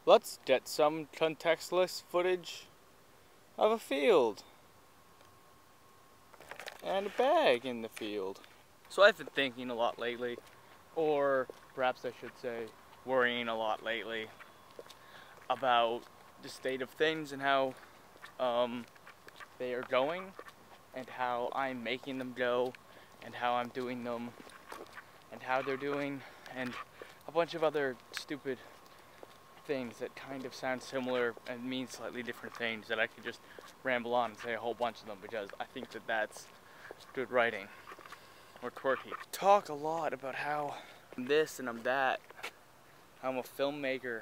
Let's get some contextless footage of a field and a bag in the field. So I've been thinking a lot lately, or perhaps I should say worrying a lot lately, about the state of things and how they are going, and how I'm making them go, and how I'm doing them, and how they're doing, and a bunch of other stupid things that kind of sound similar and mean slightly different things that I could just ramble on and say a whole bunch of them because I think that that's good writing, or quirky. Talk a lot about how I'm this and I'm that, how I'm a filmmaker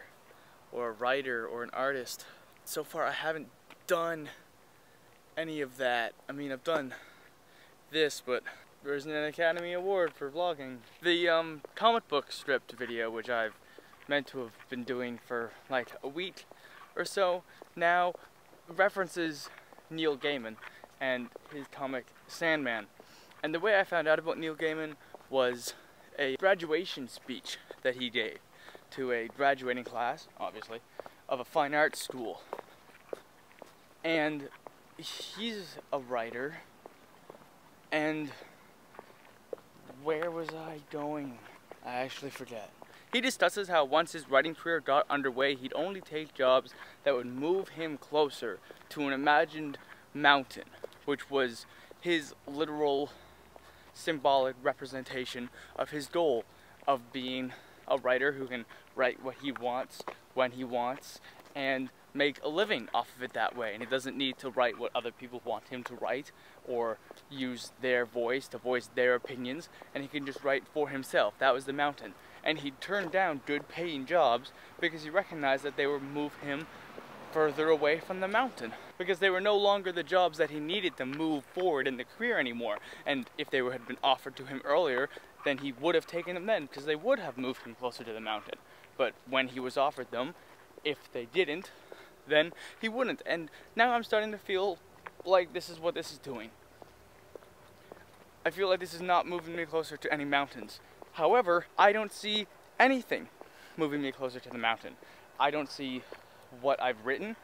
or a writer or an artist. So far I haven't done any of that. I mean, I've done this, but there isn't an Academy Award for vlogging. The comic book script video, which I've meant to have been doing for like a week or so now, references Neil Gaiman and his comic Sandman. And the way I found out about Neil Gaiman was a graduation speech that he gave to a graduating class, obviously, of a fine arts school. And he's a writer, and where was I going? I actually forget. He discusses how once his writing career got underway, he'd only take jobs that would move him closer to an imagined mountain, which was his literal symbolic representation of his goal of being a writer who can write what he wants, when he wants, and make a living off of it that way. And he doesn't need to write what other people want him to write or use their voice to voice their opinions, and he can just write for himself. That was the mountain. And he turned down good paying jobs because he recognized that they would move him further away from the mountain, because they were no longer the jobs that he needed to move forward in the career anymore. And if they had been offered to him earlier, then he would have taken them then, because they would have moved him closer to the mountain. But when he was offered them, if they didn't, then he wouldn't. And now I'm starting to feel like this is what this is doing. I feel like this is not moving me closer to any mountains. However, I don't see anything moving me closer to the mountain. I don't see what I've written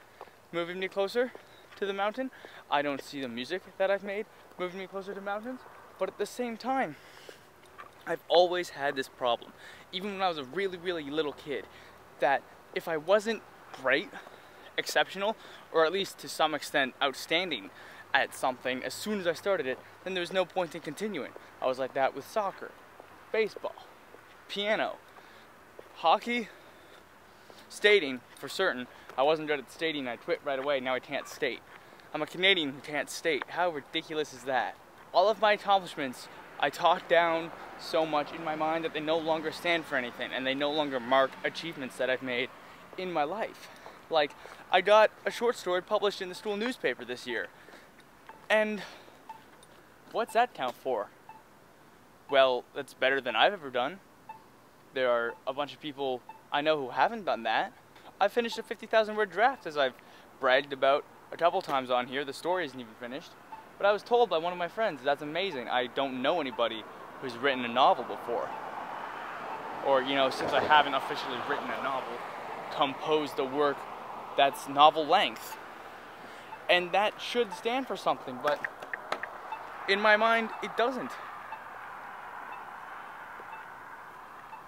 moving me closer to the mountain. I don't see the music that I've made moving me closer to mountains. But at the same time, I've always had this problem, even when I was a really, really little kid, that if I wasn't great, exceptional, or at least to some extent outstanding at something as soon as I started it, then there was no point in continuing. I was like that with soccer, baseball, piano, hockey, skating for certain. I wasn't good at skating, I quit right away, now I can't skate. I'm a Canadian who can't skate. How ridiculous is that? All of my accomplishments I talk down so much in my mind that they no longer stand for anything, and they no longer mark achievements that I've made in my life. Like, I got a short story published in the school newspaper this year. And what's that count for? Well, that's better than I've ever done. There are a bunch of people I know who haven't done that. I finished a 50,000 word draft, as I've bragged about a couple times on here. The story isn't even finished. But I was told by one of my friends, that's amazing. I don't know anybody who's written a novel before. Or, you know, since I haven't officially written a novel, composed a work that's novel length. And that should stand for something, but in my mind, it doesn't.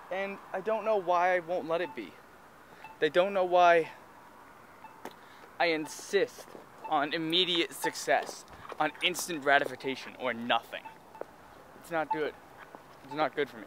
And I don't know why I won't let it be. They don't know why I insist on immediate success, on instant gratification, or nothing. It's not good. It's not good for me.